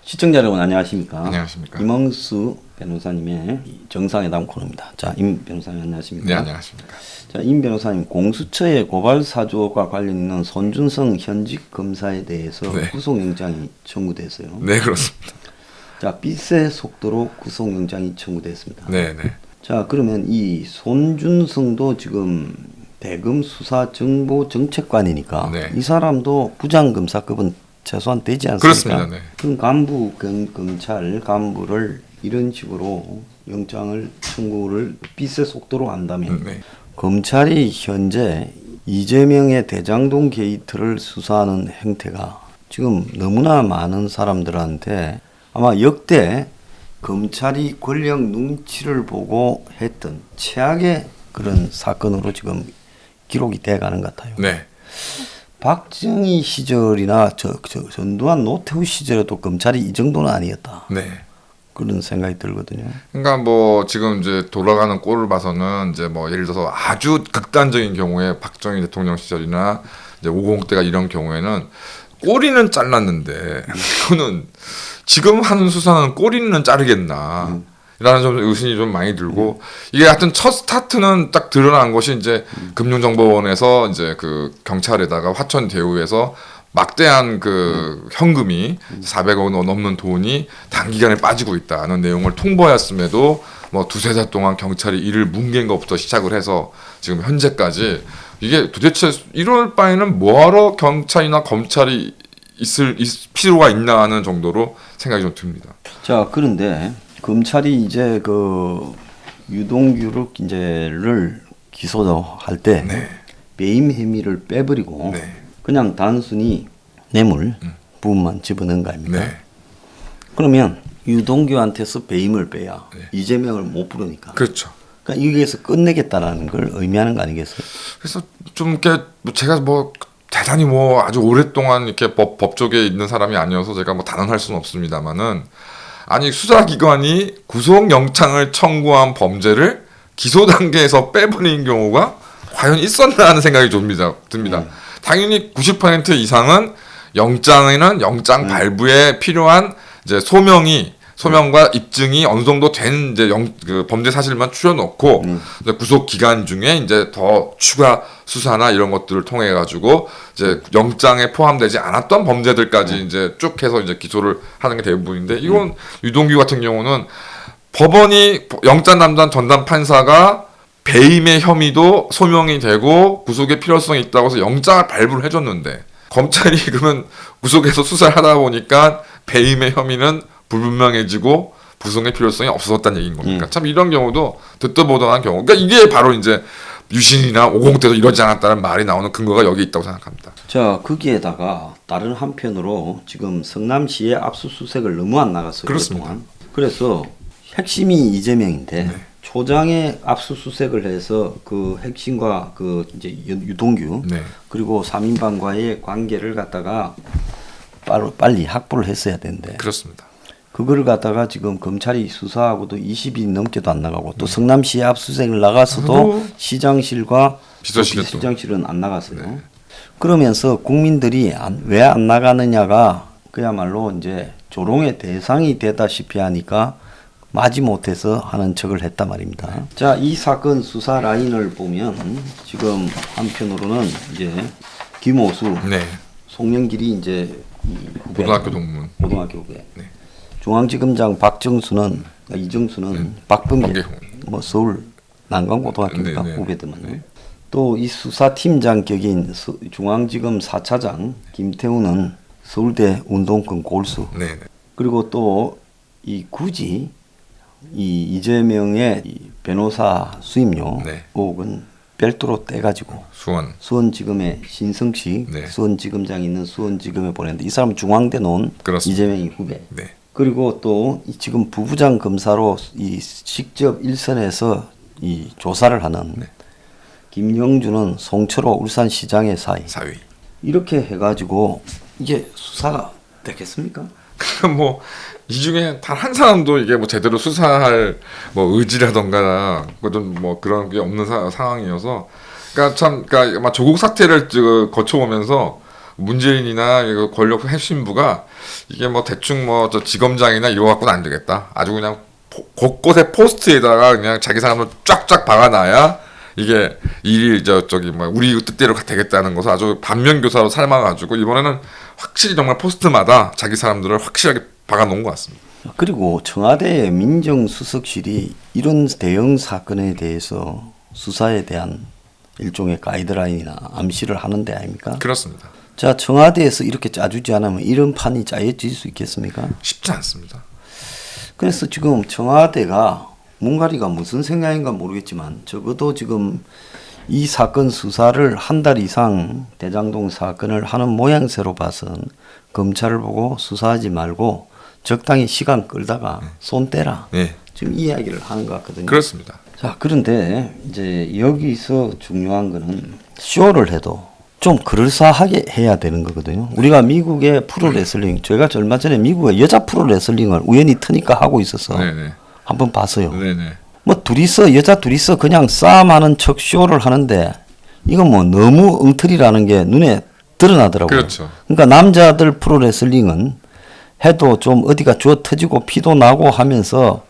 시청자 여러분 안녕하십니까? 안녕하십니까? 임응수 변호사님의 정상회담 코너입니다. 자, 임 변호사님 안녕하십니까? 네, 안녕하십니까? 자, 임 변호사님 공수처의 고발 사주와 관련 있는 손준성 현직 검사에 대해서 네. 구속영장이 청구돼서요. 네, 그렇습니다. 자, 빛의 속도로 구속영장이 청구됐습니다. 네, 네. 자, 그러면 이 손준성도 지금 대검 수사정보정책관이니까 네. 이 사람도 부장검사급은 최소한 되지 않습니까? 그렇습니다. 네. 그럼 간부 검찰 간부를 이런 식으로 영장을 청구를 빛의 속도로 한다면 네. 검찰이 현재 이재명의 대장동 게이트를 수사하는 행태가 지금 너무나 많은 사람들한테 아마 역대 검찰이 권력 눈치를 보고 했던 최악의 그런 사건으로 지금 기록이 돼가는 것 같아요. 네. 박정희 시절이나 전두환 노태우 시절에도 검찰이 이 정도는 아니었다. 네. 그런 생각이 들거든요. 그러니까 뭐 지금 이제 돌아가는 꼴을 봐서는 이제 뭐 예를 들어서 아주 극단적인 경우에 박정희 대통령 시절이나 이제 50대가 이런 경우에는 꼬리는 잘랐는데 그거는 지금 하는 수사는 꼬리는 자르겠나. 라는 좀 의심이 좀 많이 들고 이게 하여튼 첫 스타트는 딱 드러난 것이 이제 금융정보원에서 이제 그 경찰에다가 화천 대우에서 막대한 그 현금이 400억 원 넘는 돈이 단기간에 빠지고 있다는 내용을 통보했음에도 뭐 두세 달 동안 경찰이 이를 뭉갠 것부터 시작을 해서 지금 현재까지 이게 도대체 이럴 바에는 뭐하러 경찰이나 검찰이 있을 필요가 있나 하는 정도로 생각이 좀 듭니다. 자, 그런데 검찰이 이제 그 유동규를 이제를 기소할 때 네. 배임 혐의를 빼버리고 네. 그냥 단순히 뇌물 부분만 집어넣은 거 아닙니까? 네. 그러면 유동규한테서 배임을 빼야 네. 이재명을 못 부르니까. 그렇죠. 그러니까 여기에서 끝내겠다라는 걸 의미하는 거 아니겠어요? 그래서 좀 이렇게 뭐 제가 뭐 대단히 뭐 아주 오랫동안 이렇게 법 쪽에 있는 사람이 아니어서 제가 뭐 단언할 수는 없습니다만은 아니 수사기관이 구속영장을 청구한 범죄를 기소 단계에서 빼버리는 경우가 과연 있었나 하는 생각이 듭니다. 당연히 90% 이상은 영장에는 영장 발부에 필요한 이제 소명과 입증이 어느 정도 된 이제 그 범죄 사실만 추려놓고 이제 구속 기간 중에 이제 더 추가 수사나 이런 것들을 통해 가지고 이제 영장에 포함되지 않았던 범죄들까지 이제 쭉 해서 이제 기소를 하는 게 대부분인데 이건 유동규 같은 경우는 법원이 영장 담당 전담 판사가 배임의 혐의도 소명이 되고 구속의 필요성이 있다고 해서 영장을 발부를 해줬는데 검찰이 그러면 구속해서 수사를 하다 보니까 배임의 혐의는 불분명해지고 구속의 필요성이 없어졌다는 얘기인 겁니까? 참 이런 경우도 듣도 보도 한 경우. 그러니까 이게 바로 이제 유신이나 50대도 이러지 않았다는 말이 나오는 근거가 여기 있다고 생각합니다. 자, 거기에다가 다른 한편으로 지금 성남시의 압수수색을 너무 안 나갔어요. 그렇습니다. 그동안. 그래서 핵심이 이재명인데 네. 초장에 압수수색을 해서 그 핵심과 그 이제 유동규 네. 그리고 3인방과의 관계를 갖다가 빨리 확보를 했어야 되는데 그렇습니다. 그거를 갖다가 지금 검찰이 수사하고도 20일 넘게도 안 나가고 또 성남시에 압수수색을 나가서도 시장실과 비서실은 안 나갔어요. 네. 그러면서 국민들이 왜 안 나가느냐가 그야말로 이제 조롱의 대상이 되다시피 하니까 마지못해서 하는 척을 했단 말입니다. 자, 이 사건 수사 라인을 보면 지금 한편으로는 이제 김호수, 네. 송영길이 이제 고등학교 동문. 고등학교 후배. 네. 중앙지검장 이정수는 박범계 뭐 서울 난강고등학교니까 네, 네. 후배들만. 네. 또 이 수사팀장 격인 중앙지검 4차장 김태우는 서울대 운동권 골수. 네. 그리고 또 이 굳이 이 이재명의 이 변호사 수임료 네. 의혹은 별도로 떼가지고 수원지검의 신성식 네. 수원지검장이 있는 수원지검에 보냈는데 이 사람은 중앙대 놓은 이재명이 후배. 네. 그리고 또 지금 부부장 검사로 이 직접 일선에서 이 조사를 하는 김영주는 송철호 울산시장의 사위. 이렇게 해가지고 이게 수사가 되겠습니까? 뭐 이 중에 단 한 사람도 이게 뭐 제대로 수사할 뭐 의지라던가 뭐 그런 게 없는 상황이어서 그러니까 아마 조국 사태를 거쳐오면서 문재인이나 이거 권력 핵심부가 이게 뭐 대충 뭐 저 지검장이나 이거 갖고는 안 되겠다. 아주 그냥 곳곳에 포스트에다가 그냥 자기 사람을 쫙쫙 박아놔야 이게 일이 저기 뭐 우리 뜻대로 되겠다는 것을 아주 반면교사로 삶아가지고 이번에는 확실히 정말 포스트마다 자기 사람들을 확실하게 박아놓은 것 같습니다. 그리고 청와대 민정수석실이 이런 대형 사건에 대해서 수사에 대한 일종의 가이드라인이나 암시를 하는 데 아닙니까? 그렇습니다. 자, 청와대에서 이렇게 짜주지 않으면 이런 판이 짜여질 수 있겠습니까? 쉽지 않습니다. 그래서 지금 청와대가 문가리가 무슨 생각인가 모르겠지만 적어도 지금 이 사건 수사를 한 달 이상 대장동 사건을 하는 모양새로 봐선 검찰을 보고 수사하지 말고 적당히 시간 끌다가 손 떼라. 네. 지금 이 이야기를 하는 것 같거든요. 그렇습니다. 자, 그런데 이제 여기서 중요한 거는 쇼를 해도 좀 그럴싸하게 해야 되는 거거든요. 우리가 미국의 프로레슬링, 제가 얼마 전에 미국의 여자 프로레슬링을 우연히 트니까 하고 있어서 네네. 한번 봤어요. 네네. 뭐 둘이서 여자 둘이서 그냥 싸움하는 척 쇼를 하는데 이건 뭐 너무 엉터리라는 게 눈에 드러나더라고요. 그렇죠. 그러니까 남자들 프로레슬링은 해도 좀 어디가 주워 터지고 피도 나고 하면서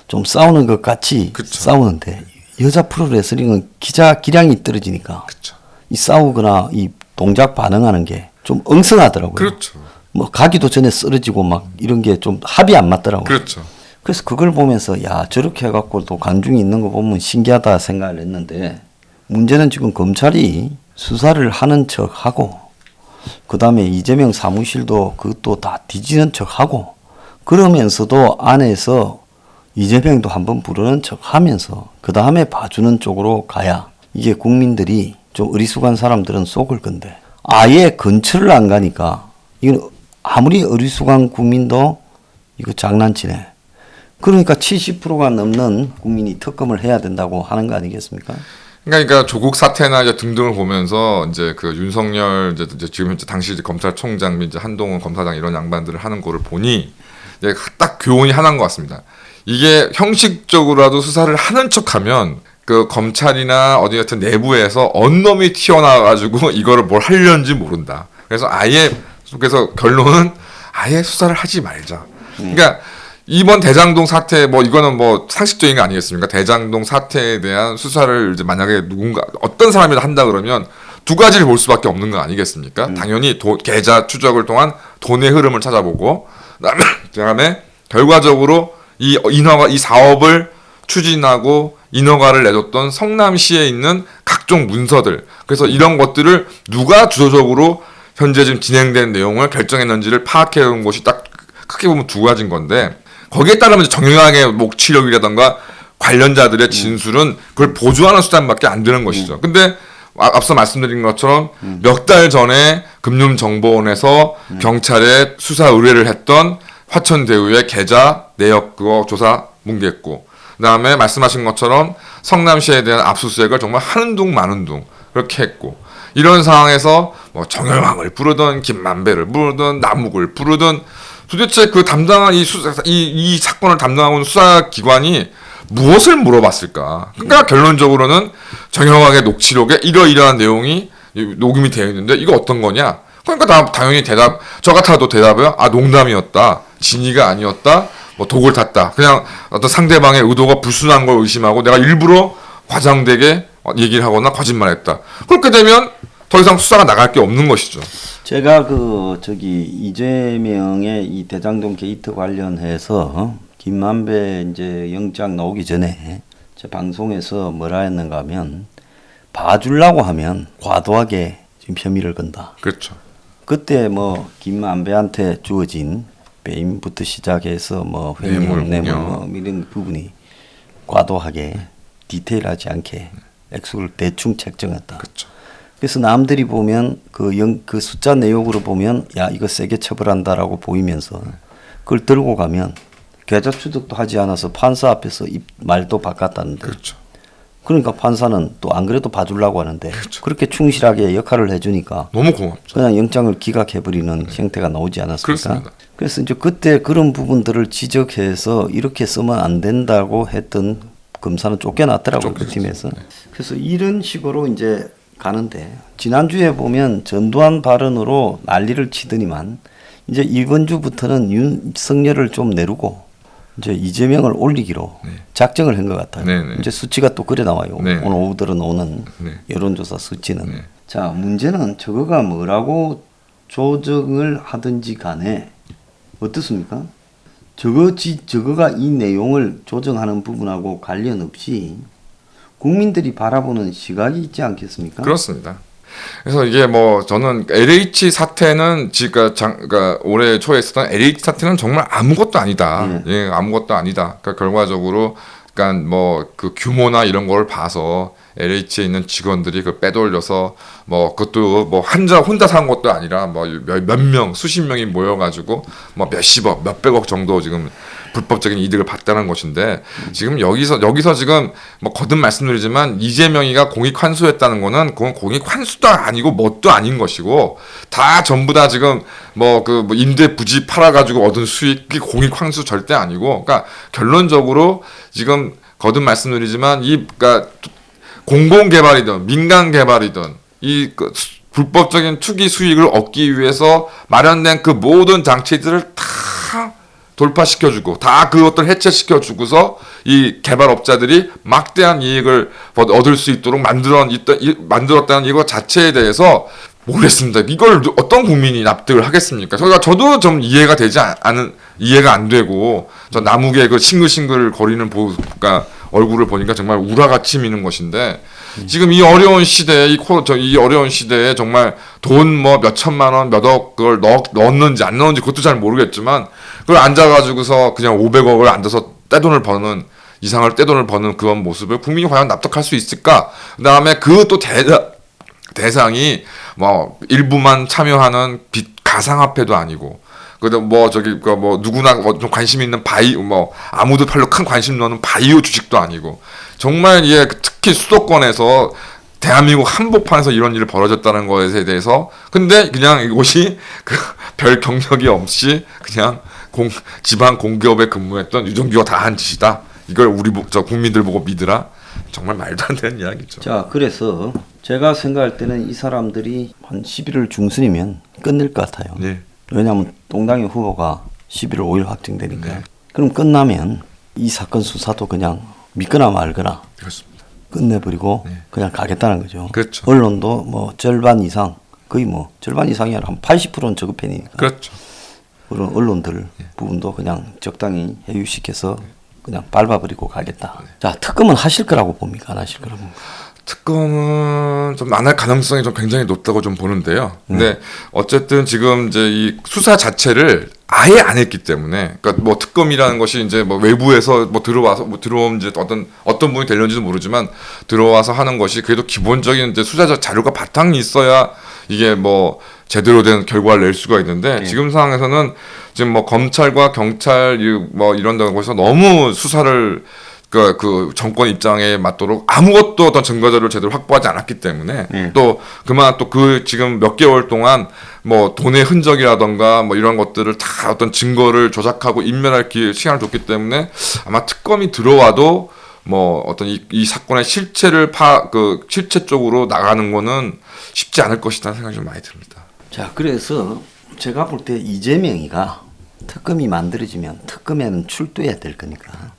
좀 싸우는 것 같이 그쵸. 싸우는데 여자 프로레슬링은 기량이 떨어지니까 그렇죠. 이 싸우거나 이 동작 반응하는 게 좀 엉성하더라고요. 그렇죠. 뭐 가기도 전에 쓰러지고 막 이런 게 좀 합이 안 맞더라고요. 그렇죠. 그래서 그걸 보면서 야 저렇게 해갖고 또 관중이 있는 거 보면 신기하다 생각을 했는데 문제는 지금 검찰이 수사를 하는 척하고 그 다음에 이재명 사무실도 그것도 다 뒤지는 척하고 그러면서도 안에서 이재명도 한번 부르는 척하면서 그 다음에 봐주는 쪽으로 가야 이게 국민들이 좀 어리숙한 사람들은 속을 건데 아예 근처를 안 가니까 이건 아무리 어리숙한 국민도 이거 장난치네. 그러니까 70%가 넘는 국민이 특검을 해야 된다고 하는 거 아니겠습니까? 그러니까 조국 사태나 이제 등등을 보면서 이제 그 윤석열 이제 지금 현재 당시 이제 검찰총장 및 이제 한동훈 검사장 이런 양반들을 하는 거를 보니 이제 딱 교훈이 하나인 것 같습니다. 이게 형식적으로라도 수사를 하는 척하면 그 검찰이나 어디 같은 내부에서 언놈이 튀어나와가지고 이거를 뭘 하려는지 모른다. 그래서 그래서 결론은 아예 수사를 하지 말자. 그러니까 이번 대장동 사태 뭐 이거는 뭐 상식적인 거 아니겠습니까? 대장동 사태에 대한 수사를 이제 만약에 누군가 어떤 사람이 한다 그러면 두 가지를 볼 수밖에 없는 거 아니겠습니까? 당연히 계좌 추적을 통한 돈의 흐름을 찾아보고 그다음에 결과적으로 이 사업을 추진하고 인허가를 내줬던 성남시에 있는 각종 문서들 그래서 이런 것들을 누가 주도적으로 현재 지금 진행된 내용을 결정했는지를 파악해 온 것이 딱 크게 보면 두 가지인 건데 거기에 따르면 정영학의 목취력이라던가 관련자들의 진술은 그걸 보조하는 수단밖에 안 되는 것이죠. 근데 앞서 말씀드린 것처럼 몇 달 전에 금융정보원에서 경찰에 수사 의뢰를 했던 화천대유의 계좌 내역 그거 조사 뭉갰고 그다음에 말씀하신 것처럼 성남시에 대한 압수수색을 정말 하는 둥 마는 둥 그렇게 했고 이런 상황에서 뭐 정영학을 부르든 김만배를 부르든 남욱을 부르든 도대체 그 담당한 이 사건을 담당하고 있는 수사기관이 무엇을 물어봤을까? 그러니까 결론적으로는 정영학의 녹취록에 이러이러한 내용이 녹음이 되어 있는데 이거 어떤 거냐? 그러니까 당연히 저 같아도 대답이요. 아, 농담이었다. 진위가 아니었다. 뭐 독을 탔다. 그냥 어떤 상대방의 의도가 불순한 걸 의심하고 내가 일부러 과장되게 얘기를 하거나 거짓말했다. 그렇게 되면 더 이상 수사가 나갈 게 없는 것이죠. 제가 이재명의 이 대장동 게이트 관련해서 김만배 이제 영장 나오기 전에 제 방송에서 뭐라 했는가 하면 봐주려고 하면 과도하게 지금 혐의를 건다. 그렇죠. 그때 뭐 김만배한테 주어진 배임부터 시작해서 뭐 횡령, 뇌물 뭐 이런 부분이 과도하게 디테일하지 않게 액수를 대충 책정했다. 그렇죠. 그래서 남들이 보면 그 숫자 내역으로 보면 야 이거 세게 처벌한다라고 보이면서 그걸 들고 가면 계좌 추적도 하지 않아서 판사 앞에서 말도 바꿨다는데. 그렇죠. 그러니까 판사는 또 안 그래도 봐주려고 하는데 그렇죠. 그렇게 충실하게 역할을 해주니까 너무 고맙죠. 그냥 영장을 기각해버리는 형태가 나오지 않았습니까? 그렇습니다. 그래서 이제 그때 그런 부분들을 지적해서 이렇게 쓰면 안 된다고 했던 검사는 쫓겨났더라고요. 그 팀에서. 네. 그래서 이런 식으로 이제 가는데 지난주에 보면 전두환 발언으로 난리를 치더니만 이제 이번 주부터는 윤석열을 좀 내르고 이제 이재명을 올리기로 네. 작정을 한 것 같아요. 네네. 이제 수치가 또 그래 나와요. 네. 오늘 오후 들어 나오는 네. 여론조사 수치는. 네. 자, 문제는 저거가 뭐라고 조정을 하든지 간에 어떻습니까? 저거가 이 내용을 조정하는 부분하고 관련 없이 국민들이 바라보는 시각이 있지 않겠습니까? 그렇습니다. 그래서 이게 뭐 저는 LH 사태는 그러니까 올해 초에 있었던 LH 사태는 정말 아무것도 아니다. 예, 아무것도 아니다. 그러니까 결과적으로 그러니까 뭐 그 규모나 이런 걸 봐서 LH에 있는 직원들이 그 빼돌려서 뭐 그것도 뭐 혼자 산 것도 아니라 뭐 몇 명, 수십 명이 모여가지고 뭐 몇십억, 몇백억 정도 지금 불법적인 이득을 봤다는 것인데 지금 여기서 지금 뭐 거듭 말씀드리지만 이재명이가 공익 환수했다는 거는 그건 공익 환수도 아니고 뭣도 아닌 것이고 다 전부 다 지금 뭐 임대 부지 팔아가지고 얻은 수익이 공익 환수 절대 아니고 그러니까 결론적으로 지금 거듭 말씀드리지만 그러니까 공공 개발이든 민간 개발이든 불법적인 투기 수익을 얻기 위해서 마련된 그 모든 장치들을 다 돌파시켜주고 다 그것들 해체시켜주고서 이 개발업자들이 막대한 이익을 얻을 수 있도록 만들었다는 이거 자체에 대해서 모르겠습니다. 이걸 어떤 국민이 납득을 하겠습니까? 그러니까 저도 좀 이해가 안 되고 저 나무개 그 싱글싱글 거리는 그러니까 얼굴을 보니까 정말 우라같이 미는 것인데 지금 이 어려운 시대에 이 어려운 시대에 정말 돈 뭐 몇 천만 원, 몇 억 그걸 넣었는지 안 넣었는지 그것도 잘 모르겠지만 그걸 앉아가지고서 그냥 500억을 앉아서 이상을 떼돈을 버는 그런 모습을 국민이 과연 납득할 수 있을까? 그다음에 그 또 대상이 뭐 일부만 참여하는 가상화폐도 아니고 그래도 뭐 누구나 좀 관심 있는 아무도 별로 큰 관심 넣는 바이오 주식도 아니고 정말 특히 수도권에서 대한민국 한복판에서 이런 일이 벌어졌다는 것에 대해서 근데 그냥 이곳이 별 경력이 없이 그냥 지방 공기업에 근무했던 유동규가 다 한 짓이다. 이걸 국민들 보고 믿으라. 정말 말도 안 되는 이야기죠. 자, 그래서 제가 생각할 때는 이 사람들이 한 11월 중순이면 끝낼 것 같아요. 네. 왜냐하면 동당의 후보가 11월 5일 확정되니까. 네. 그럼 끝나면 이 사건 수사도 그냥 믿거나 말거나 그렇습니다. 끝내버리고 네. 그냥 가겠다는 거죠. 그렇죠. 언론도 뭐 절반 이상, 거의 뭐 절반 이상이 아니라 한 80%는 저거 편이니까. 그렇죠. 그런 언론들 부분도 그냥 적당히 해유시켜서 그냥 밟아버리고 가겠다. 자, 특검은 하실 거라고 봅니까? 안 하실 거라고 봅니까? 특검은 좀 안 할 가능성이 좀 굉장히 높다고 좀 보는데요. 근데 어쨌든 지금 이제 이 수사 자체를 아예 안 했기 때문에, 그러니까 뭐 특검이라는 것이 이제 뭐 외부에서 뭐 들어오면 이제 어떤 분이 되려는지도 모르지만 들어와서 하는 것이 그래도 기본적인 이제 수사 자료가 바탕이 있어야 이게 뭐 제대로 된 결과를 낼 수가 있는데 지금 상황에서는 지금 뭐 검찰과 경찰 뭐 이런 데서 너무 수사를 그 정권 입장에 맞도록 아무것도 어떤 증거 자료를 제대로 확보하지 않았기 때문에 또 그 지금 몇 개월 동안 뭐 돈의 흔적이라던가 뭐 이런 것들을 다 어떤 증거를 조작하고 인멸할 시간을 줬기 때문에 아마 특검이 들어와도 뭐 어떤 이 사건의 실체 쪽으로 나가는 거는 쉽지 않을 것이라는 생각이 좀 많이 듭니다. 자, 그래서 제가 볼 때 이재명이가 특검이 만들어지면 특검에는 출두해야 될 거니까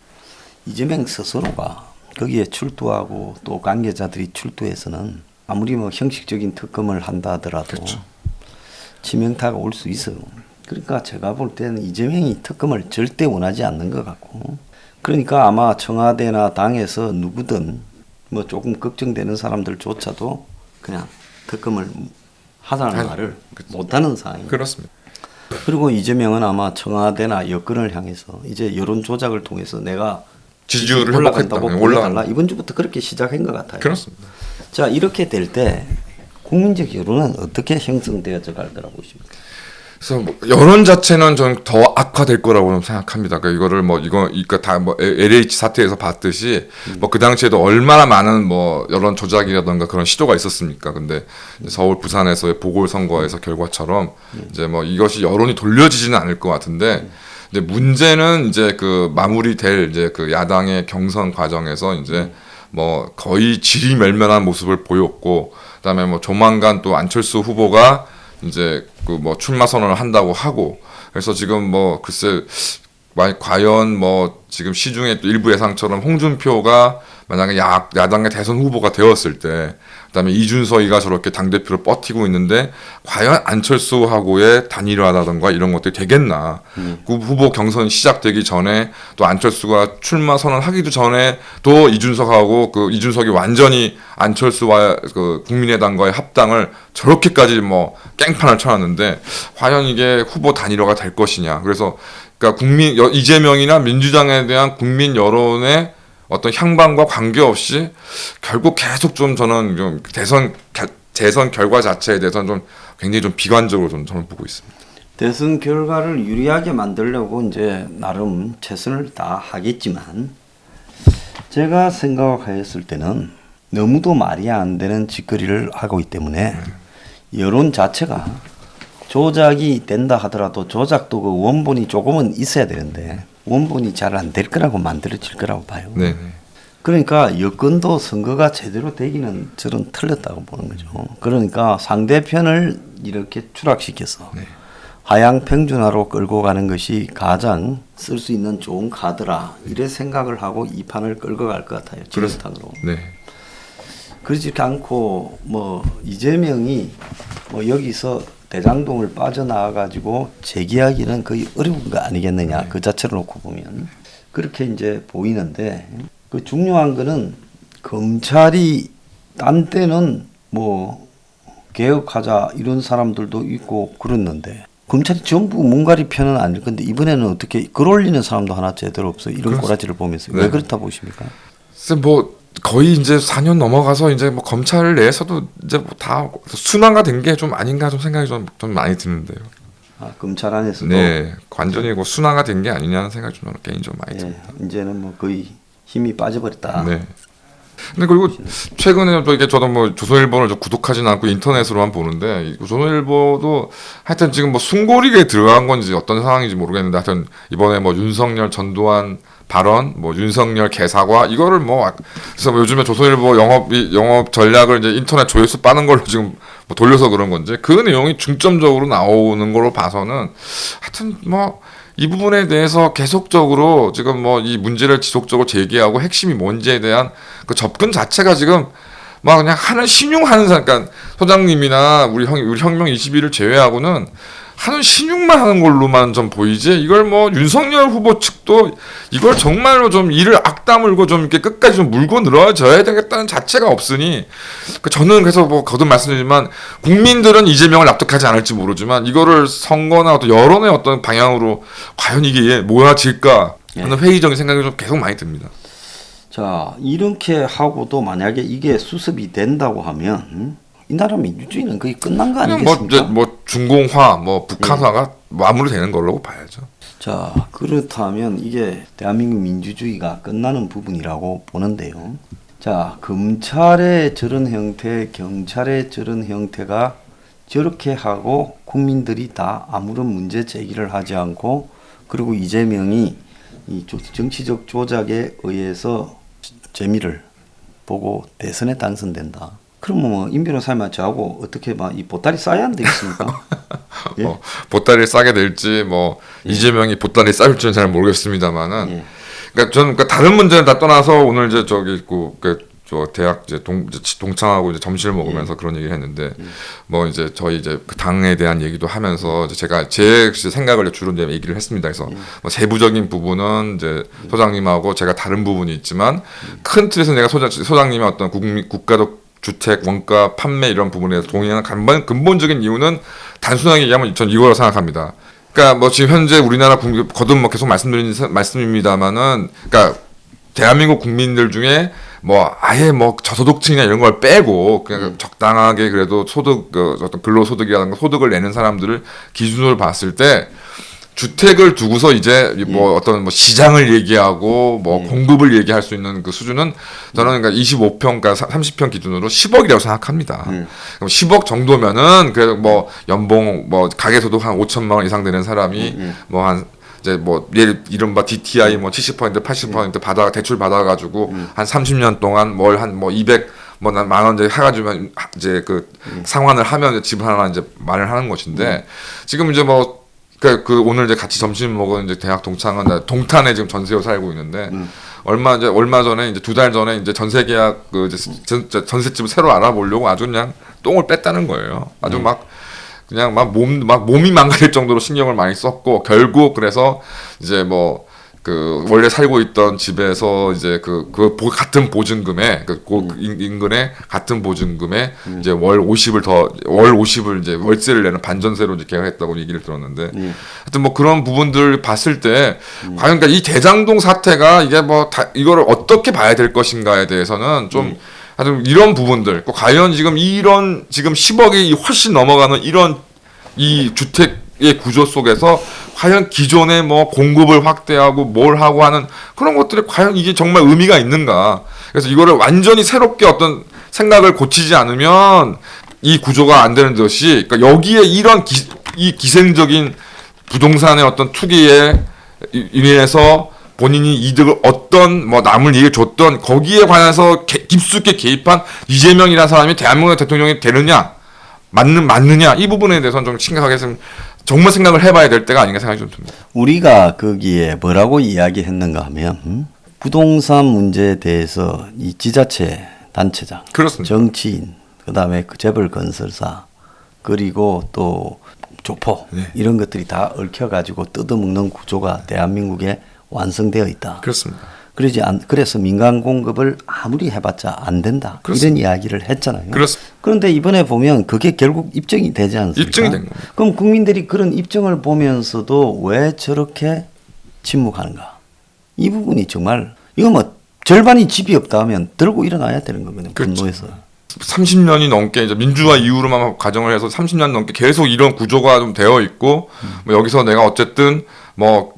이재명 스스로가 거기에 출두하고 또 관계자들이 출두해서는 아무리 뭐 형식적인 특검을 한다 하더라도 그렇죠. 치명타가 올 수 있어요. 그러니까 제가 볼 때는 이재명이 특검을 절대 원하지 않는 것 같고 그러니까 아마 청와대나 당에서 누구든 뭐 조금 걱정되는 사람들조차도 그냥 특검을 하자는 말을 못하는 상황입니다. 그렇습니다. 그리고 이재명은 아마 청와대나 여권을 향해서 이제 여론 조작을 통해서 내가 지지율을 올라간다고 회복했다. 보여달라. 이번 주부터 그렇게 시작한 것 같아요. 그렇습니다. 자, 이렇게 될 때 국민적 여론은 어떻게 형성되어져 갈 거라고 보십니까? 그래서 뭐 여론 자체는 좀 더 악화될 거라고 생각합니다. 그러니까 이거를 그러니까 다 뭐 LH 사태에서 봤듯이 뭐 그 당시에도 얼마나 많은 뭐 여론 조작이라던가 그런 시도가 있었습니까? 근데 서울, 부산에서의 보궐선거에서 결과처럼 이제 뭐 이것이 여론이 돌려지지는 않을 것 같은데. 근데 문제는 이제 그 마무리될 이제 그 야당의 경선 과정에서 이제 뭐 거의 질이 멸멸한 모습을 보였고 그다음에 뭐 조만간 또 안철수 후보가 이제 그 뭐 출마 선언을 한다고 하고 그래서 지금 뭐 글쎄 과연 뭐 지금 시중에 또 일부 예상처럼 홍준표가 만약에 야당의 대선 후보가 되었을 때 그다음에 이준석이가 저렇게 당대표를 버티고 있는데 과연 안철수하고의 단일화라든가 이런 것들이 되겠나. 그 후보 경선 시작되기 전에 또 안철수가 출마 선언하기도 전에 또 이준석하고 그 이준석이 완전히 안철수와 그 국민의당과의 합당을 저렇게까지 뭐 깽판을 쳐놨는데 과연 이게 후보 단일화가 될 것이냐. 그래서 그러니까 이재명이나 민주당에 대한 국민 여론의 어떤 향방과 관계없이 결국 계속 좀 저는 좀 대선 결과 자체에 대해서는 좀 굉장히 좀 비관적으로 좀 저는 보고 있습니다. 대선 결과를 유리하게 만들려고 이제 나름 최선을 다하겠지만 제가 생각했을 때는 너무도 말이 안 되는 짓거리를 하고 있기 때문에 여론 자체가 조작이 된다 하더라도 조작도 그 원본이 조금은 있어야 되는데 원본이 잘 안 될 거라고 만들어질 거라고 봐요. 네. 그러니까 여건도 선거가 제대로 되기는 저는 틀렸다고 보는 거죠. 그러니까 상대편을 이렇게 추락시켜서 하향 평준화로 끌고 가는 것이 가장 쓸 수 있는 좋은 카드라 이래 생각을 하고 이 판을 끌고 갈 것 같아요. 지금탕으로. 네. 그렇지 않고 뭐 이재명이 뭐 여기서 대장동을 빠져나와 가지고 재기하기는 거의 어려운 거 아니겠느냐. 그 자체를 놓고 보면 그렇게 이제 보이는데 그 중요한 거는 검찰이 딴 때는 뭐 개혁하자 이런 사람들도 있고 그랬는데 검찰이 전부 문갈이 편은 아닐 건데 이번에는 어떻게 글 올리는 사람도 하나 제대로 없어 이런 꼬라지를 보면서 왜 그렇다 보십니까? 뭐 거의 이제 4년 넘어가서 이제 뭐 검찰 내에서도 이제 뭐 다 순환화된 게 좀 아닌가 좀 생각이 좀 많이 드는데요. 아, 검찰 안에서도 네, 완전히 뭐 순환화된 게 아니냐는 생각이 좀 저는 개인적으로 많이 듭니다. 이제는 뭐 거의 힘이 빠져버렸다. 네. 근데 그리고 최근에 또 이게 저도 뭐 조선일보를 좀 구독하지는 않고 인터넷으로만 보는데 조선일보도 하여튼 지금 뭐 숨고리게 들어간 건지 어떤 상황인지 모르겠는데 하여튼 이번에 뭐 윤석열 전두환 발언, 뭐 윤석열 개사과 이거를 뭐 그래서 뭐 요즘에 조선일보 영업 전략을 이제 인터넷 조회수 빠는 걸로 지금 뭐 돌려서 그런 건지 그 내용이 중점적으로 나오는 걸로 봐서는 하여튼 뭐 이 부분에 대해서 계속적으로 지금 뭐 이 문제를 지속적으로 제기하고 핵심이 뭔지에 대한 그 접근 자체가 지금 막 그냥 하는 신용하는 사람, 그러니까 소장님이나 우리 혁명 21을 제외하고는 하는 신용만 하는 걸로만 좀 보이지 이걸 뭐 윤석열 후보 측도 이걸 정말로 좀 이를 악다물고 좀 이렇게 끝까지 좀 물고 늘어져야 되겠다는 자체가 없으니 저는 그래서 뭐 거듭 말씀드리지만 국민들은 이재명을 납득하지 않을지 모르지만 이거를 선거나 어떤 여론의 어떤 방향으로 과연 이게 모아질까 하는 회의적인 생각이 좀 계속 많이 듭니다. 자, 이렇게 하고도 만약에 이게 수습이 된다고 하면 이 나라 민주주의는 거의 끝난 거 아니겠습니까? 뭐 중공화, 뭐 북한화가 마무리되는 걸로 봐야죠. 자, 그렇다면 이게 대한민국 민주주의가 끝나는 부분이라고 보는데요. 자, 검찰의 저런 형태, 경찰의 저런 형태가 저렇게 하고 국민들이 다 아무런 문제 제기를 하지 않고 그리고 이재명이 이 정치적 조작에 의해서 재미를 보고 대선에 당선된다. 그러면 뭐 임 변호사님과 저하고 어떻게 막 이 보따리 싸야 안 되겠습니까? 예? 보따리를 싸게 될지 뭐 이재명이 보따리 싸울지는 잘 모르겠습니다만은 그러니까 저는 그러니까 다른 문제는 다 떠나서 오늘 이제 저기 저 대학 이제 동창하고 이제 점심을 먹으면서 그런 얘기를 했는데 뭐 이제 저희 이제 그 당에 대한 얘기도 하면서 이제 제가 제 생각을 주로 이제 얘기를 했습니다. 그래서 뭐 세부적인 부분은 이제 소장님하고 제가 다른 부분이 있지만 큰 틀에서 내가 소장님의 어떤 국가적 주택 원가 판매 이런 부분에 동의하는 근본적인 이유는 단순하게 얘기하면 전 이거라고 생각합니다. 그러니까 뭐 지금 현재 우리나라 거듭 뭐 계속 말씀드린 말씀입니다만은 그러니까 대한민국 국민들 중에 뭐 아예 뭐 저소득층이나 이런 걸 빼고 그냥 적당하게 그래도 소득 어떤 근로소득이라든가 소득을 내는 사람들을 기준으로 봤을 때 주택을 두고서 이제 뭐 어떤 뭐 시장을 얘기하고 뭐 공급을 얘기할 수 있는 그 수준은 저는 그러니까 25평, 그러니까 30평 기준으로 10억이라고 생각합니다. 그럼 10억 정도면은 그 뭐 연봉 뭐 가계소득 한 5천만 원 이상 되는 사람이 뭐 한 이제 뭐 이른바 DTI 뭐 70% 80% 대출 받아가지고 한 30년 동안 뭘 한 뭐 200 뭐 난 10,000원 이제 해가지고 이제 그 상환을 하면 이제 집 하나 이제 마련하는 것인데 지금 이제 뭐 그 오늘 이제 같이 점심 먹은 이제 대학 동창은 동탄에 지금 전세로 살고 있는데 얼마 전에 이제 2달 전에 이제 전세 계약 그 이제 전셋집을 새로 알아보려고 아주 그냥 똥을 뺐다는 거예요. 아주 막 그냥 막 몸이 망가질 정도로 신경을 많이 썼고 결국 그래서 이제 뭐 그 원래 살고 있던 집에서 이제 같은 보증금에 인근에 같은 보증금에 이제 월 50을 이제 월세를 내는 반전세로 이제 계약했다고 얘기를 들었는데 하여튼 뭐 그런 부분들 봤을 때 과연 그러니까 이 대장동 사태가 이게 뭐 이거를 어떻게 봐야 될 것인가에 대해서는 좀 하여튼 이런 부분들 과연 지금 10억이 훨씬 넘어가는 이런 이 주택의 구조 속에서 과연 기존의 뭐 공급을 확대하고 뭘 하고 하는 그런 것들이 과연 이게 정말 의미가 있는가. 그래서 이거를 완전히 새롭게 어떤 생각을 고치지 않으면 이 구조가 안 되는 것이 그러니까 여기에 이런 이 기생적인 부동산의 어떤 투기에 인해서 본인이 이득을 얻던 뭐 남을 이익을 줬던 거기에 관해서 깊숙이 개입한 이재명이라는 사람이 대한민국의 대통령이 되느냐 맞느냐 이 부분에 대해서는 좀 심각하게 정말 생각을 해봐야 될 때가 아닌가 생각이 좀 듭니다. 우리가 거기에 뭐라고 이야기했는가 하면 부동산 문제에 대해서 이 지자체 단체장, 그렇습니다. 정치인, 그다음에 그 재벌 건설사 그리고 또 조포 이런 것들이 다 얽혀가지고 뜯어먹는 구조가 대한민국에 완성되어 있다. 그렇습니다. 그래서 민간 공급을 아무리 해봤자 안 된다. 그렇습니다. 이런 이야기를 했잖아요. 그렇습니다. 그런데 이번에 보면 그게 결국 입증이 되지 않습니까? 입증이 된 겁니다. 그럼 국민들이 그런 입증을 보면서도 왜 저렇게 침묵하는가? 이 부분이 정말 이거 뭐 절반이 집이 없다 하면 들고 일어나야 되는 거거든요. 그렇죠. 분노해서. 30년이 넘게 이제 민주화 이후로만 가정을 해서 30년 넘게 계속 이런 구조가 좀 되어 있고 뭐 여기서 내가 어쨌든 뭐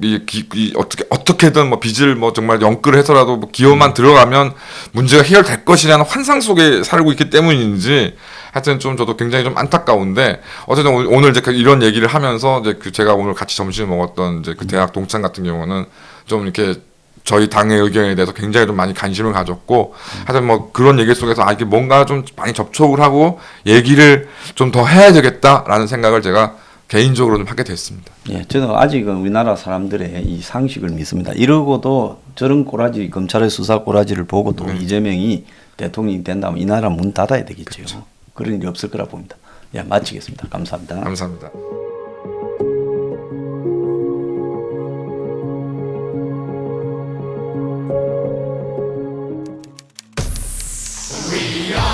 어떻게든 뭐 빚을 뭐 정말 영끌을 해서라도 뭐 기업만 들어가면 문제가 해결될 것이라는 환상 속에 살고 있기 때문인지 하여튼 좀 저도 굉장히 좀 안타까운데 어쨌든 오늘 이제 이런 얘기를 하면서 이제 제가 오늘 같이 점심을 먹었던 이제 그 대학 동창 같은 경우는 좀 이렇게 저희 당의 의견에 대해서 굉장히 좀 많이 관심을 가졌고 하여튼 뭐 그런 얘기 속에서 이게 뭔가 좀 많이 접촉을 하고 얘기를 좀 더 해야 되겠다라는 생각을 제가 개인적으로 좀 하게 됐습니다. 예, 저는 아직은 우리나라 사람들의 이 상식을 믿습니다. 이러고도 저런 꼬라지 검찰의 수사 꼬라지를 보고도 이재명이 대통령이 된다면 이 나라 문 닫아야 되겠죠. 그렇죠. 그런 일이 없을 거라 봅니다. 예, 마치겠습니다. 감사합니다. 감사합니다. We are